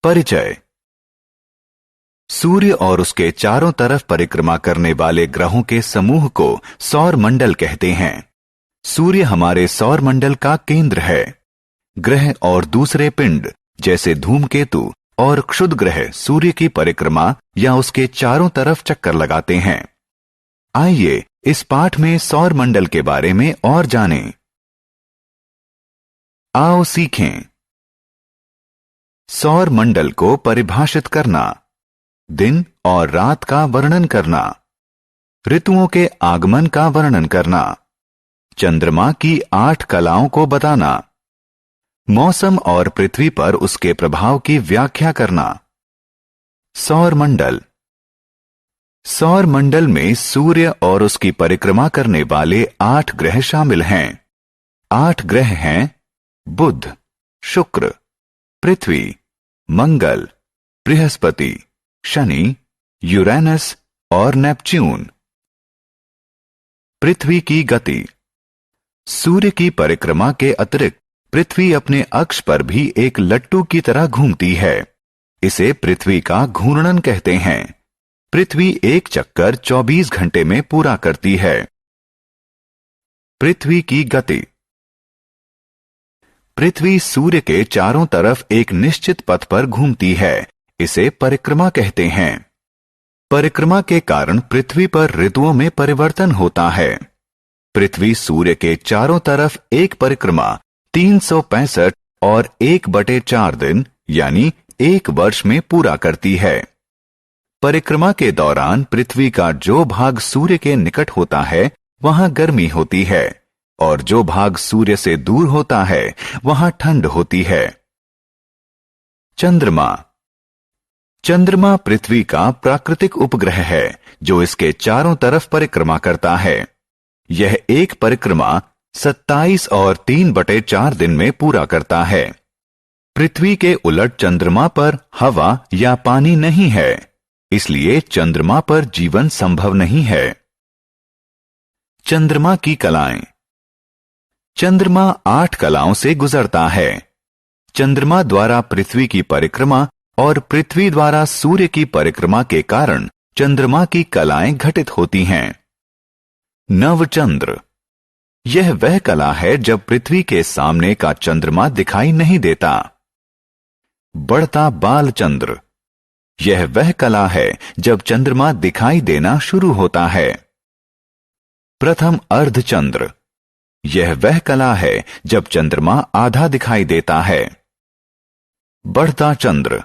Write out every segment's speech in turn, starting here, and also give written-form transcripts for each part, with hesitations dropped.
परिचय। सूर्य और उसके चारों तरफ परिक्रमा करने वाले ग्रहों के समूह को सौर मंडल कहते हैं। सूर्य हमारे सौर मंडल का केंद्र है। ग्रह और दूसरे पिंड जैसे धूमकेतु और क्षुद्र ग्रह सूर्य की परिक्रमा या उसके चारों तरफ चक्कर लगाते हैं। आइए इस पाठ में सौर मंडल के बारे में और जानें। आओ सीखें। सौर मंडल को परिभाषित करना, दिन और रात का वर्णन करना, ऋतुओं के आगमन का वर्णन करना, चंद्रमा की 8 कलाओं को बताना, मौसम और पृथ्वी पर उसके प्रभाव की व्याख्या करना। सौर मंडल। सौर मंडल में सूर्य और उसकी परिक्रमा करने वाले 8 ग्रह शामिल हैं। 8 ग्रह हैं बुध, शुक्र, पृथ्वी, मंगल, बृहस्पति, शनि, यूरेनस और नेपच्यून। पृथ्वी की गति। सूर्य की परिक्रमा के अतिरिक्त पृथ्वी अपने अक्ष पर भी एक लट्टू की तरह घूमती है। इसे पृथ्वी का घूर्णन कहते हैं। पृथ्वी एक चक्कर 24 घंटे में पूरा करती है। पृथ्वी की गति। पृथ्वी सूर्य के चारों तरफ एक निश्चित पथ पर घूमती है। इसे परिक्रमा कहते हैं। परिक्रमा के कारण पृथ्वी पर ऋतुओं में परिवर्तन होता है। पृथ्वी सूर्य के चारों तरफ एक परिक्रमा 365 और 1/4 दिन यानी 1 वर्ष में पूरा करती है। परिक्रमा के दौरान पृथ्वी का जो भाग सूर्य के निकट होता है वहां गर्मी होती है और जो भाग सूर्य से दूर होता है वहां ठंड होती है। चंद्रमा। चंद्रमा पृथ्वी का प्राकृतिक उपग्रह है जो इसके चारों तरफ परिक्रमा करता है। यह एक परिक्रमा 27 और 3/4 दिन में पूरा करता है। पृथ्वी के उलट चंद्रमा पर हवा या पानी नहीं है, इसलिए चंद्रमा पर जीवन संभव नहीं है। चंद्रमा की कलाएं। चंद्रमा 8 कलाओं से गुजरता है। चंद्रमा द्वारा पृथ्वी की परिक्रमा और पृथ्वी द्वारा सूर्य की परिक्रमा के कारण चंद्रमा की कलाएं घटित होती हैं। नवचंद्र। यह वह कला है जब पृथ्वी के सामने का चंद्रमा दिखाई नहीं देता। बढ़ता बालचंद्र। यह वह कला है जब चंद्रमा दिखाई देना शुरू होता है। प्रथम अर्धचंद्र। यह वह कला है जब चंद्रमा आधा दिखाई देता है। बढ़ता चंद्र।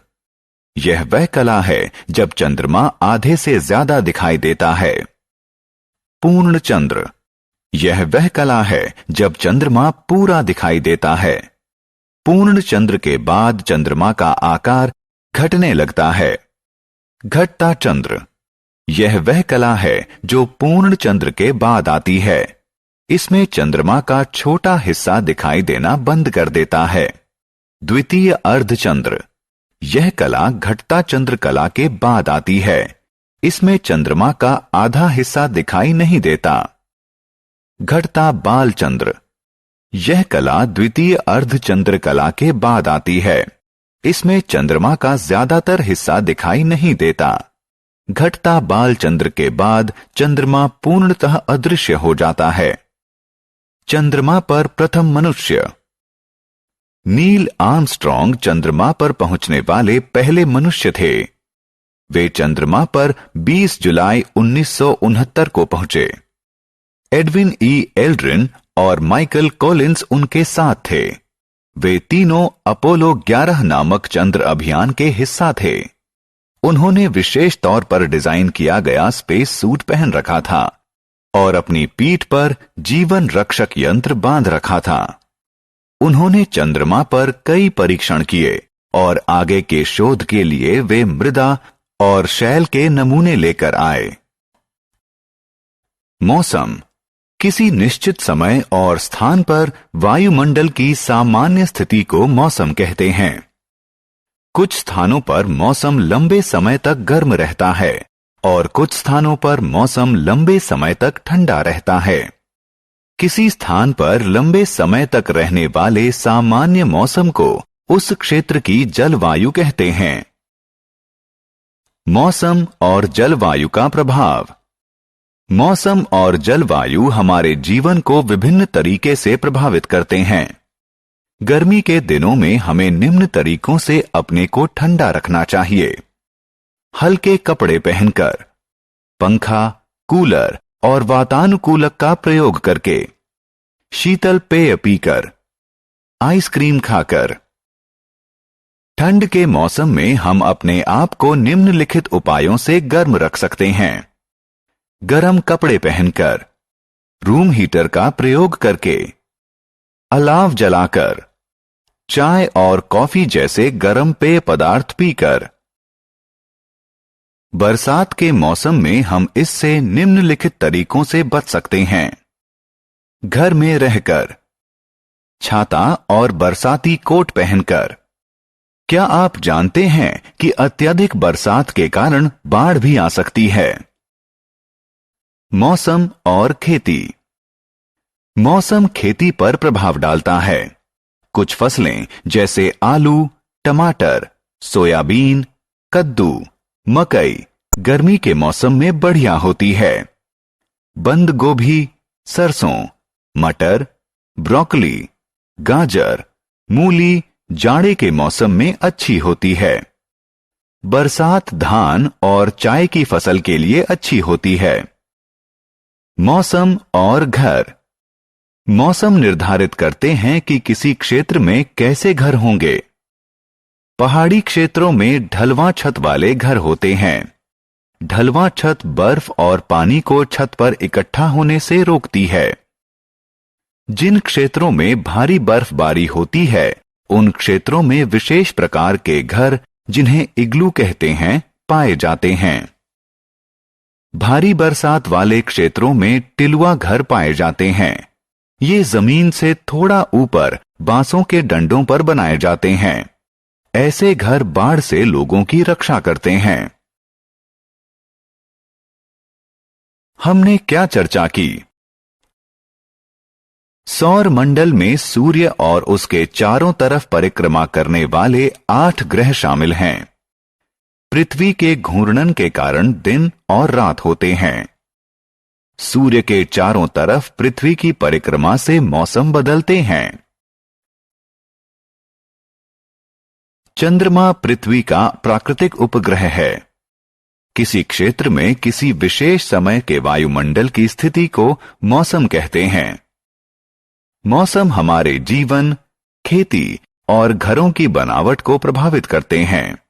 यह वह कला है जब चंद्रमा आधे से ज्यादा दिखाई देता है। पूर्ण चंद्र। यह वह कला है जब चंद्रमा पूरा दिखाई देता है। पूर्ण चंद्र के बाद चंद्रमा का आकार घटने लगता है। घटता चंद्र। यह वह कला है जो पूर्ण चंद्र के बाद आती है। इसमें चंद्रमा का छोटा हिस्सा दिखाई देना बंद कर देता है। द्वितीय अर्धचंद्र। यह कला घटता चंद्र कला के बाद आती है। इसमें चंद्रमा का आधा हिस्सा दिखाई नहीं देता। घटता बालचंद्र। यह कला द्वितीय अर्धचंद्र कला के बाद आती है। इसमें चंद्रमा का ज्यादातर हिस्सा दिखाई नहीं देता। घटता बालचंद्र के बाद चंद्रमा पूर्णतः अदृश्य हो जाता है। चंद्रमा पर प्रथम मनुष्य। नील आर्मस्ट्रॉन्ग चंद्रमा पर पहुंचने वाले पहले मनुष्य थे। वे चंद्रमा पर 20 जुलाई 1969 को पहुंचे। एडविन ई एल्ड्रिन और माइकल कॉलिंस उनके साथ थे। वे तीनों अपोलो 11 नामक चंद्र अभियान के हिस्सा थे। उन्होंने विशेष तौर पर डिजाइन किया गया स्पेस सूट पहन रखा था और अपनी पीठ पर जीवन रक्षक यंत्र बांध रखा था। उन्होंने चंद्रमा पर कई परीक्षण किए और आगे के शोध के लिए वे मृदा और शैल के नमूने लेकर आए। मौसम। किसी निश्चित समय और स्थान पर वायुमंडल की सामान्य स्थिति को मौसम कहते हैं। कुछ स्थानों पर मौसम लंबे समय तक गर्म रहता है और कुछ स्थानों पर मौसम लंबे समय तक ठंडा रहता है। किसी स्थान पर लंबे समय तक रहने वाले सामान्य मौसम को उस क्षेत्र की जलवायु कहते हैं। मौसम और जलवायु का प्रभाव। मौसम और जलवायु हमारे जीवन को विभिन्न तरीके से प्रभावित करते हैं। गर्मी के दिनों में हमें निम्न तरीकों से अपने को ठंडा रखना चाहिए। हल्के कपड़े पहनकर, पंखा, कूलर और वातानुकूलक का प्रयोग करके, शीतल पेय पीकर, आइसक्रीम खाकर। ठंड के मौसम में हम अपने आप को निम्नलिखित उपायों से गर्म रख सकते हैं। गर्म कपड़े पहनकर, रूम हीटर का प्रयोग करके, अलाव जलाकर, चाय और कॉफी जैसे गर्म पेय पदार्थ पीकर। बरसात के मौसम में हम इससे निम्नलिखित तरीकों से बच सकते हैं। घर में रहकर, छाता और बरसाती कोट पहनकर। क्या आप जानते हैं कि अत्यधिक बरसात के कारण बाढ़ भी आ सकती है? मौसम और खेती। मौसम खेती पर प्रभाव डालता है। कुछ फसलें जैसे आलू, टमाटर, सोयाबीन, कद्दू, मकई गर्मी के मौसम में बढ़िया होती है। बंद गोभी, सरसों, मटर, ब्रोकली, गाजर, मूली जाड़े के मौसम में अच्छी होती है। बरसात धान और चाय की फसल के लिए अच्छी होती है। मौसम और घर। मौसम निर्धारित करते हैं कि किसी क्षेत्र में कैसे घर होंगे। पहाड़ी क्षेत्रों में ढलवां छत वाले घर होते हैं। ढलवां छत बर्फ और पानी को छत पर इकट्ठा होने से रोकती है। जिन क्षेत्रों में भारी बर्फबारी होती है, उन क्षेत्रों में विशेष प्रकार के घर, जिन्हें इग्लू कहते हैं, पाए जाते हैं। भारी बरसात वाले क्षेत्रों में टिलुआ घर पाए जाते हैं। ये जमीन से थोड़ा ऊपर बांसों के डंडों पर बनाए जाते हैं। ऐसे घर बाढ़ से लोगों की रक्षा करते हैं। हमने क्या चर्चा की? सौर मंडल में सूर्य और उसके चारों तरफ परिक्रमा करने वाले 8 ग्रह शामिल हैं। पृथ्वी के घूर्णन के कारण दिन और रात होते हैं। सूर्य के चारों तरफ पृथ्वी की परिक्रमा से मौसम बदलते हैं। चंद्रमा पृथ्वी का प्राकृतिक उपग्रह है। किसी क्षेत्र में किसी विशेष समय के वायुमंडल की स्थिति को मौसम कहते हैं। मौसम हमारे जीवन, खेती और घरों की बनावट को प्रभावित करते हैं।